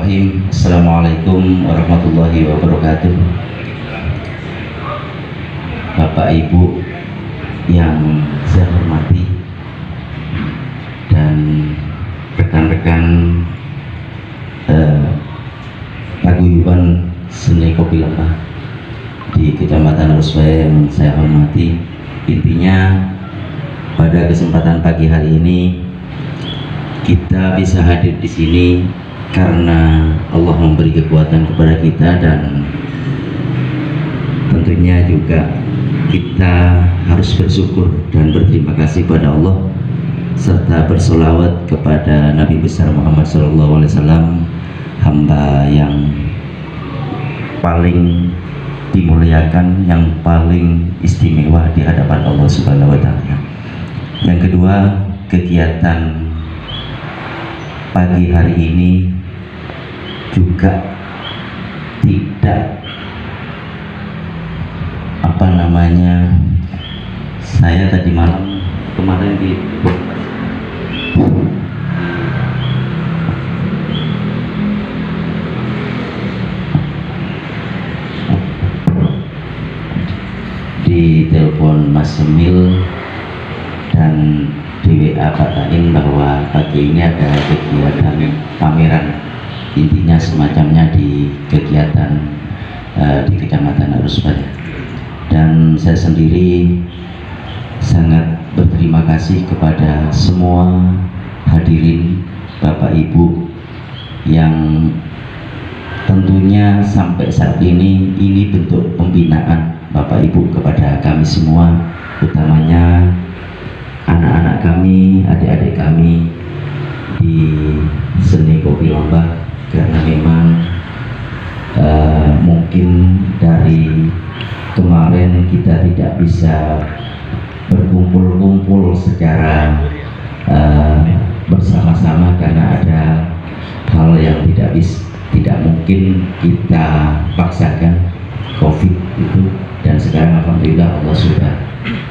Bismillahirrahmanirrahim. Assalamualaikum warahmatullahi wabarakatuh. Bapak Ibu yang saya hormati dan rekan-rekan paguyuban seni kopi lembah di Kecamatan Arusbaya yang saya hormati. Intinya pada kesempatan pagi hari ini kita bisa hadir di sini karena Allah memberi kekuatan kepada kita, dan tentunya juga kita harus bersyukur dan berterima kasih pada Allah serta bersolawat kepada Nabi besar Muhammad SAW, hamba yang paling dimuliakan, yang paling istimewa di hadapan Allah Subhanahu wa Ta'ala. Yang kedua, kegiatan pagi hari ini juga tidak saya tadi malam kemarin di telepon Mas Semil dan di WA katain bahwa pagi ini ada kegiatan pameran, intinya semacamnya di kegiatan di Kecamatan Arusbaya. Dan saya sendiri sangat berterima kasih kepada semua hadirin Bapak Ibu yang tentunya sampai saat ini bentuk pembinaan Bapak Ibu kepada kami semua, utamanya anak-anak kami, adik-adik kami di seni kopi lembah, karena memang mungkin dari kemarin kita tidak bisa berkumpul-kumpul secara bersama-sama karena ada hal yang tidak mungkin kita paksakan, COVID itu, dan sekarang alhamdulillah Allah sudah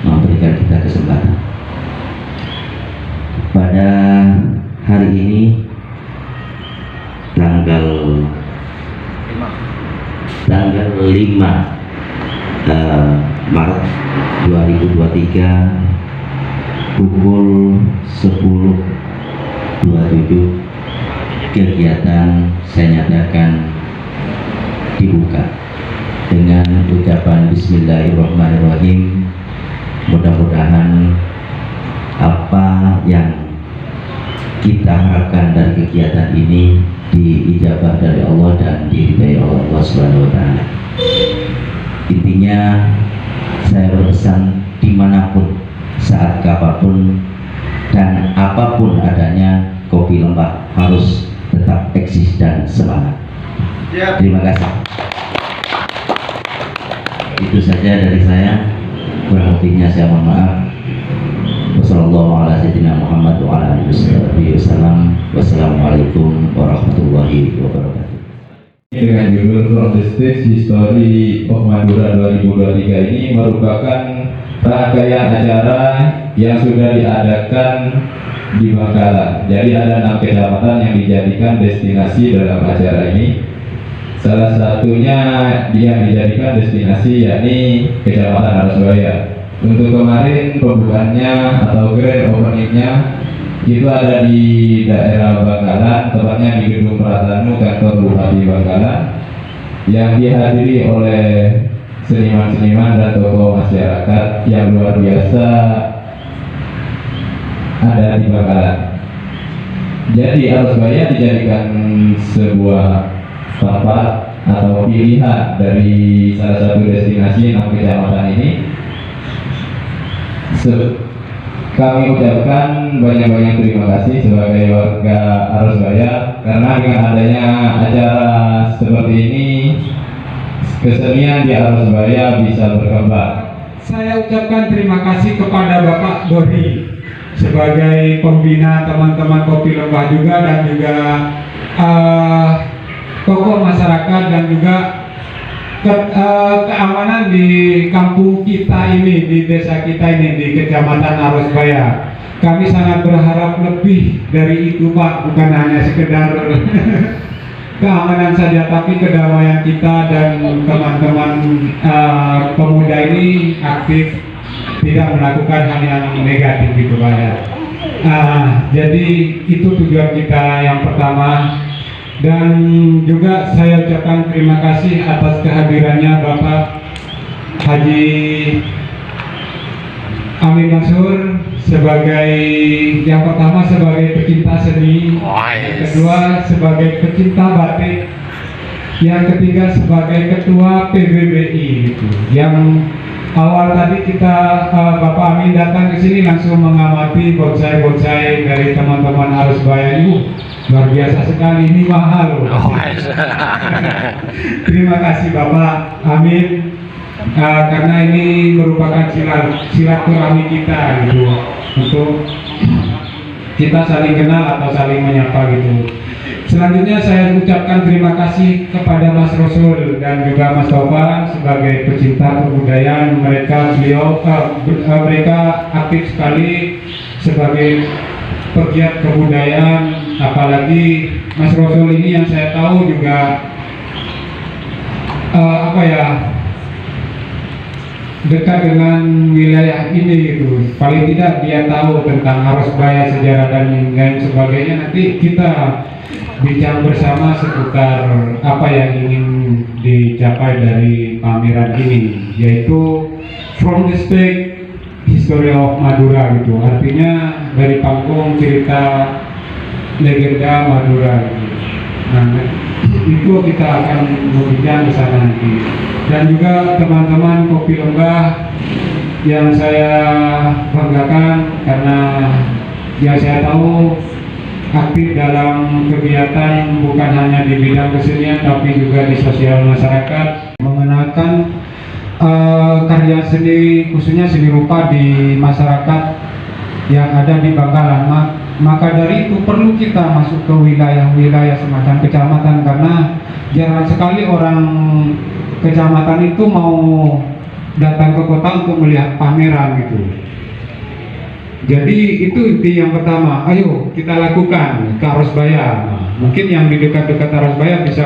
memberikan kita kesempatan. Pada hari ini tanggal 5 Maret 2023 pukul 10.27 kegiatan saya nyatakan dibuka dengan ucapan Bismillahirrahmanirrahim. Mudah-mudahan apa yang kita harapkan dari kegiatan ini diijabah dari Allah dan diridai oleh Allah Subhanahu wa Ta'ala. Intinya saya berpesan, dimanapun, saat kapanpun, dan apapun adanya, kopi lembah harus tetap eksis dan semangat. Terima kasih. Itu saja dari saya, kurang lebihnya saya mohon maaf. Wassalamualaikum warahmatullahi wabarakatuh. Dengan judul From the Stage History of Madura 2023 ini merupakan rangkaian acara yang sudah diadakan di Bangkalan. Jadi ada 6 kecamatan yang dijadikan destinasi dalam acara ini. Salah satunya yang dijadikan destinasi yakni Kecamatan Arusbaya. Untuk kemarin pembukaannya atau grand openingnya itu ada di daerah Bangkalan, tepatnya di Gedung Pratanu kantor Bupati Bangkalan, yang dihadiri oleh seniman-seniman dan tokoh masyarakat yang luar biasa ada di Bangkalan. Jadi Arusbaya dijadikan sebuah tempat atau pilihan dari salah satu destinasi 6 kecamatan ini. Kami ucapkan banyak-banyak terima kasih sebagai warga Arusbaya, karena dengan adanya acara seperti ini kesenian di Arusbaya bisa berkembang. Saya ucapkan terima kasih kepada Bapak Dori sebagai pembina teman-teman kopi lembah juga, dan juga tokoh masyarakat dan juga keamanan di kampung kita ini, di desa kita ini, di Kecamatan Arusbaya. Kami sangat berharap lebih dari itu, Pak, bukan hanya sekedar keamanan saja, tapi kedamaian kita dan teman-teman pemuda ini aktif, tidak melakukan hal yang negatif gitu Pak ya. Jadi itu tujuan kita yang pertama. Dan juga saya ucapkan terima kasih atas kehadirannya Bapak Haji Amin Mansur sebagai yang pertama sebagai pecinta seni, yang kedua sebagai pecinta batik, yang ketiga sebagai ketua PBBI gitu. Yang awal tadi kita Bapak Amin datang ke sini langsung mengamati bonsai-bonsai dari teman-teman Arus Baya ini. Luar biasa sekali, ini mahal loh. Terima kasih Bapak Amin. Karena ini merupakan silaturahmi kita gitu, untuk kita saling kenal atau saling menyapa gitu. Selanjutnya saya ucapkan terima kasih kepada Mas Rasul dan juga Mas Taufan sebagai pecinta kebudayaan. Mereka aktif sekali sebagai pegiat kebudayaan, apalagi Mas Rasul ini yang saya tahu juga dekat dengan wilayah ini gitu. Paling tidak dia tahu tentang Arus Baya, sejarah dan lain sebagainya. Nanti kita bincang bersama seputar apa yang ingin dicapai dari pameran ini, yaitu From the Stake History of Madura gitu. Artinya dari panggung cerita legenda Madura gitu. Nah, itu kita akan berbincang di sana nanti. Dan juga teman-teman Kopi Lembah yang saya banggakan karena ya saya tahu aktif dalam kegiatan bukan hanya di bidang kesenian tapi juga di sosial masyarakat, mengenalkan karya seni khususnya seni rupa di masyarakat yang ada di Bangkalan. Maka dari itu perlu kita masuk ke wilayah-wilayah semacam kecamatan, karena jarang sekali orang kecamatan itu mau datang ke kota untuk melihat pameran gitu. Jadi itu inti yang pertama, ayo kita lakukan ke Arus Baya. Mungkin yang di dekat-dekat Arus Baya bisa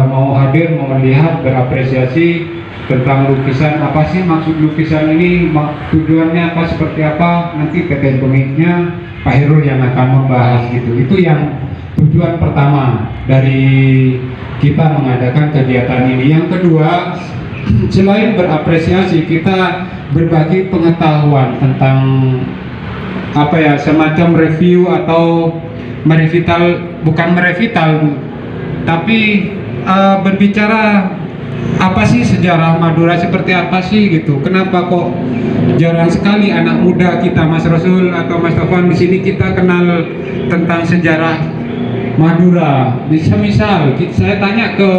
mau hadir, mau melihat, berapresiasi tentang lukisan, apa sih maksud lukisan ini, tujuannya apa, seperti apa. Nanti terkait pemiliknya Pak Heru yang akan membahas gitu. Itu yang tujuan pertama dari kita mengadakan kegiatan ini. Yang kedua, selain berapresiasi, kita berbagi pengetahuan tentang semacam review atau bukan merevital, tapi berbicara apa sih sejarah Madura, seperti apa sih gitu. Kenapa kok jarang sekali anak muda kita, Mas Rasul atau Mas Taufan di sini, kita kenal tentang sejarah Madura. Misal saya tanya ke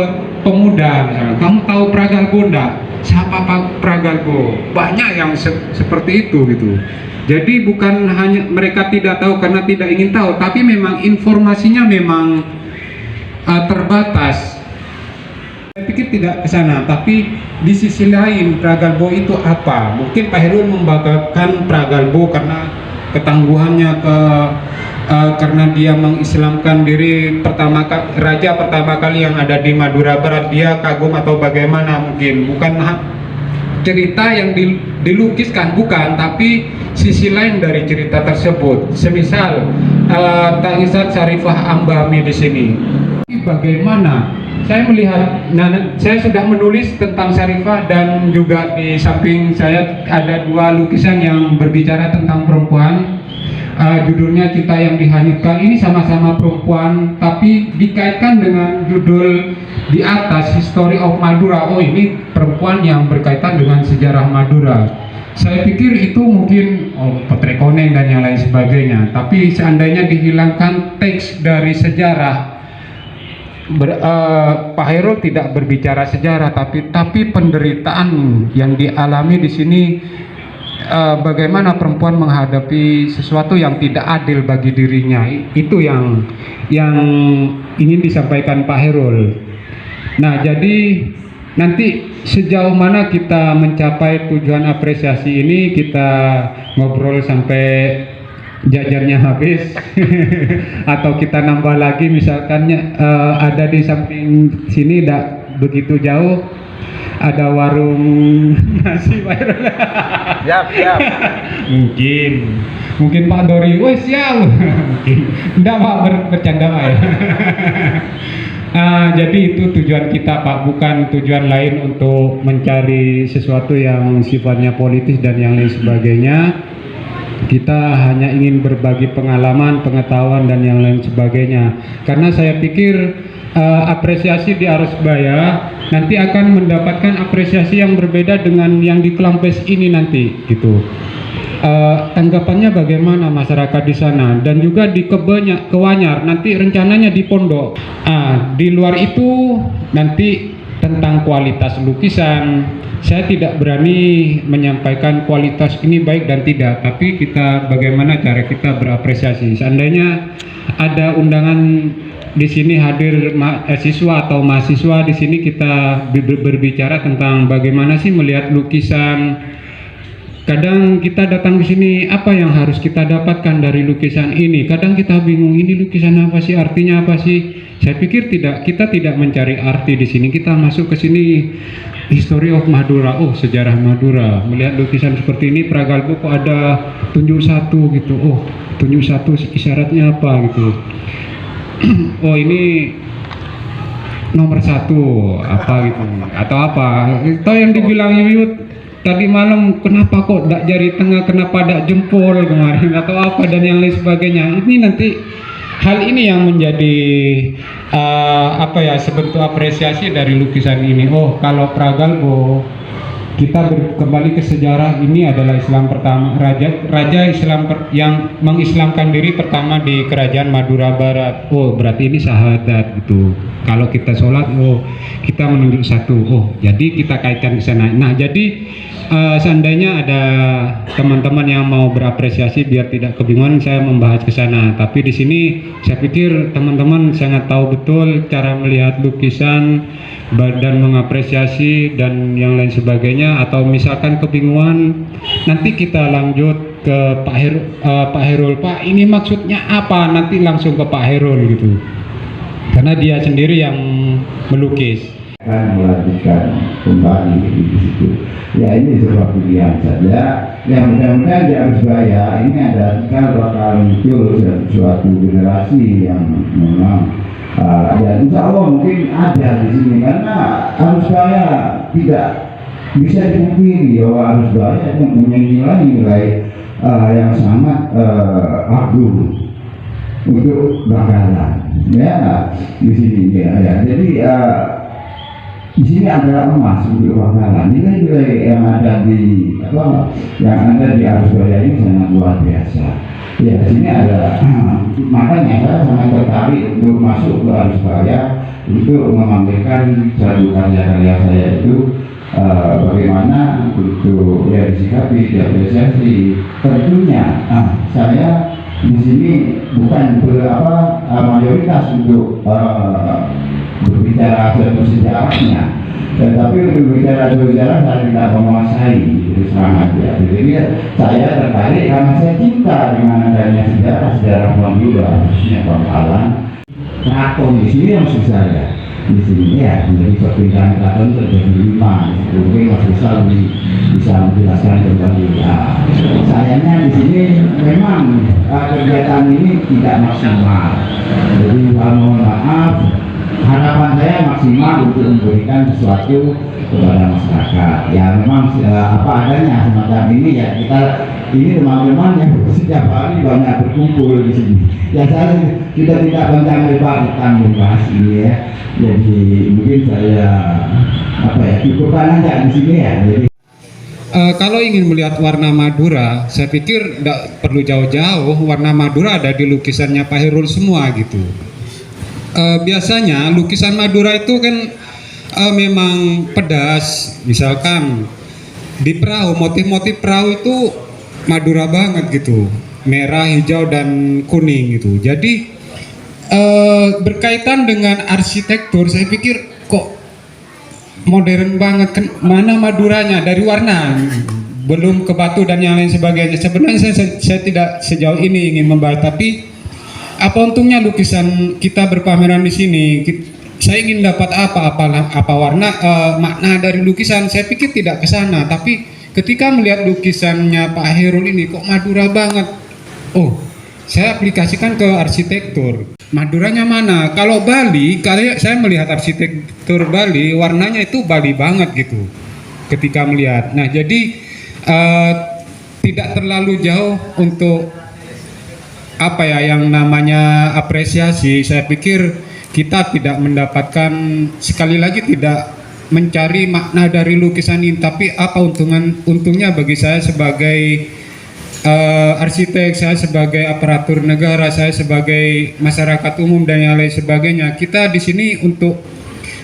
pemuda, misalnya, kamu tahu Pragalbo enggak? Siapa Pak Pragalbo? Banyak yang seperti itu gitu. Jadi bukan hanya mereka tidak tahu karena tidak ingin tahu, tapi memang informasinya memang terbatas. Saya pikir tidak ke sana, tapi di sisi lain Pragalbo itu apa? Mungkin Pak Heru membanggakan Pragalbo karena ketangguhannya, karena dia mengislamkan diri raja pertama kali yang ada di Madura Barat. Dia kagum atau bagaimana, mungkin bukan cerita yang dilukiskan, bukan, tapi sisi lain dari cerita tersebut. Semisal tangisan Syarifah Ambami di sini. Bagaimana? Saya melihat, saya sudah menulis tentang Syarifah, dan juga di samping saya ada dua lukisan yang berbicara tentang perempuan. Judulnya Cinta yang Dihanyutkan. Ini sama-sama perempuan, tapi dikaitkan dengan judul di atas History of Madura. Oh, ini perempuan yang berkaitan dengan sejarah Madura. Saya pikir itu mungkin Petrekoneng dan yang lain sebagainya. Tapi seandainya dihilangkan teks dari sejarah, Pak Heru tidak berbicara sejarah, tapi penderitaan yang dialami di sini. Bagaimana perempuan menghadapi sesuatu yang tidak adil bagi dirinya, itu yang ingin disampaikan Pak Herul. Nah, jadi nanti sejauh mana kita mencapai tujuan apresiasi ini, kita ngobrol sampai jajannya habis atau kita nambah lagi misalkan ada di samping sini tidak begitu jauh ada warung nasi Pak Herul. Siap. Mungkin Pak Dori, wes siap. Mungkin enggak Pak, bercanda Pak ya. Jadi itu tujuan kita Pak, bukan tujuan lain untuk mencari sesuatu yang sifatnya politis dan yang lain sebagainya. Kita hanya ingin berbagi pengalaman, pengetahuan dan yang lain sebagainya. Karena saya pikir apresiasi di Arusbaya nanti akan mendapatkan apresiasi yang berbeda dengan yang di Kelampes ini nanti gitu. Tanggapannya bagaimana masyarakat di sana dan juga di Kewanyar nanti rencananya di Pondok. Di luar itu nanti tentang kualitas lukisan saya tidak berani menyampaikan kualitas ini baik dan tidak, tapi kita bagaimana cara kita berapresiasi. Seandainya ada undangan di sini hadir siswa atau mahasiswa di sini, kita berbicara tentang bagaimana sih melihat lukisan. Kadang kita datang di sini, apa yang harus kita dapatkan dari lukisan ini? Kadang kita bingung, ini lukisan apa sih, artinya apa sih? Saya pikir kita tidak mencari arti di sini. Kita masuk ke sini, history of Madura, oh sejarah Madura. Melihat lukisan seperti ini, Pragalbo kok ada tunjuk satu gitu. Oh, tunjuk satu isyaratnya apa gitu. Oh ini nomor satu apa gitu atau apa? Atau yang dibilang Yuyut tadi malam, kenapa kok dak jari tengah, kenapa dak jempol kemarin atau apa dan yang lain sebagainya. Ini nanti hal ini yang menjadi sebentuk apresiasi dari lukisan ini. Oh, kalau Pragalbo kita kembali ke sejarah, ini adalah Islam pertama, raja Islam yang mengislamkan diri pertama di kerajaan Madura Barat. Oh, berarti ini syahadat gitu. Kalau kita sholat, oh kita menunjuk satu. Oh, jadi kita kaitkan ke sana. Nah, jadi seandainya ada teman-teman yang mau berapresiasi biar tidak kebingungan, saya membahas ke sana. Tapi di sini saya pikir teman-teman sangat tahu betul cara melihat lukisan dan mengapresiasi dan yang lain sebagainya. Atau misalkan kebingungan, nanti kita lanjut ke Pak Herul. Pak, ini maksudnya apa? Nanti langsung ke Pak Herul gitu. Karena dia sendiri yang melukis. Akan melanjutkan kembali di situ. Ya, ini sebuah pilihan saja. Ya, mudah-mudahan di Arusbaya ini ada bakal muncul suatu generasi yang memang ya insya Allah mungkin ada di sini, karena Arusbaya tidak bisa dipungkiri bahwa Arusbaya mempunyai nilai-nilai yang sangat agung untuk Bangkalan. Ya, di sini ya. Jadi di sini adalah emas untuk Bangkalan. Nilai-nilai yang ada di Arusbaya ini sangat luar biasa. Ya, di sini ada makanya saya sangat tertarik untuk masuk ke Arusbaya untuk mengambilkan satu karya-karya saya itu bagaimana untuk ya disikapi, diapresiasi. Tentunya saya di sini bukan mayoritas untuk berbicara soal sejarahnya, tetapi untuk berbicara soal sejarah saya tidak menguasai itu sangat ya. Jadi saya tertarik karena saya cinta dengan adanya sejarah Madura, khususnya Bangkalan. Keraton di sini maksud saya di sini ya, menjadi perpindahan keraton terjadi 5. Mungkin Mas Rizal bisa menjelaskan kembali. Sayangnya di sini memang kegiatan ini tidak maksimal. Jadi mohon maaf, harapan saya maksimal untuk memberikan sesuatu kepada masyarakat. Ya memang apa adanya semacam ini ya, kita ini teman-teman yang setiap hari banyak berkumpul di sini. Ya kita tidak banyak lebar tentang membahas ini ya. Jadi mungkin saya cukupkan aja di sini ya. Jadi kalau ingin melihat warna Madura, saya pikir tidak perlu jauh-jauh. Warna Madura ada di lukisannya Pak Herul semua gitu. Biasanya lukisan Madura itu kan memang pedas. Misalkan di perahu, motif-motif perahu itu Madura banget gitu, merah, hijau dan kuning gitu. Jadi berkaitan dengan arsitektur, saya pikir kok modern banget kan, mana Maduranya dari warna. belum ke batu dan yang lain sebagainya. Sebenarnya saya tidak sejauh ini ingin membahas, tapi apa untungnya lukisan kita berpameran di sini? Saya ingin dapat apa warna, makna dari lukisan. Saya pikir tidak ke sana, tapi ketika melihat lukisannya Pak Hairul ini kok Madura banget. Oh, saya aplikasikan ke arsitektur. Maduranya mana? Kalau Bali, kalau saya melihat arsitektur Bali, warnanya itu Bali banget gitu. Ketika melihat, nah jadi tidak terlalu jauh untuk apa ya yang namanya apresiasi. Saya pikir kita tidak mendapatkan, sekali lagi tidak mencari makna dari lukisan ini, tapi apa untungnya bagi saya sebagai arsitek, saya sebagai aparatur negara, saya sebagai masyarakat umum dan yang lain sebagainya. Kita di sini untuk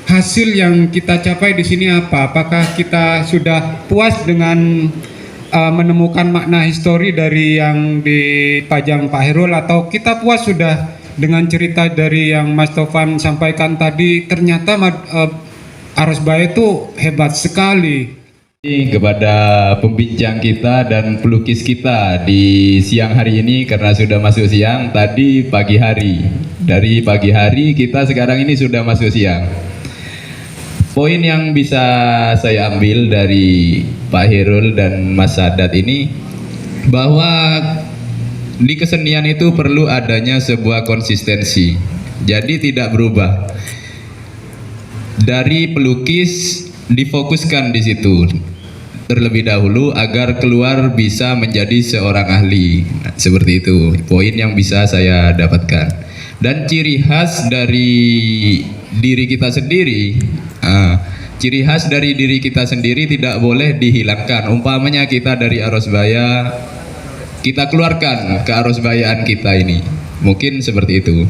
hasil yang kita capai di sini apa? Apakah kita sudah puas dengan menemukan makna histori dari yang dipajang Pak Hairul, atau kita puas sudah dengan cerita dari yang Mas Tovan sampaikan tadi? Ternyata Arus Baya itu hebat sekali. Kepada pembincang kita dan pelukis kita di siang hari ini, karena sudah masuk siang, tadi pagi hari. Dari pagi hari kita sekarang ini sudah masuk siang. Poin yang bisa saya ambil dari Pak Hairul dan Mas Sadat ini, bahwa di kesenian itu perlu adanya sebuah konsistensi. Jadi tidak berubah. Dari pelukis difokuskan di situ terlebih dahulu agar keluar bisa menjadi seorang ahli. Nah, seperti itu poin yang bisa saya dapatkan. Dan ciri khas dari diri kita sendiri, ciri khas dari diri kita sendiri tidak boleh dihilangkan. Umpamanya kita dari Arus Baya, kita keluarkan ke Arus Bayaan kita ini, mungkin seperti itu.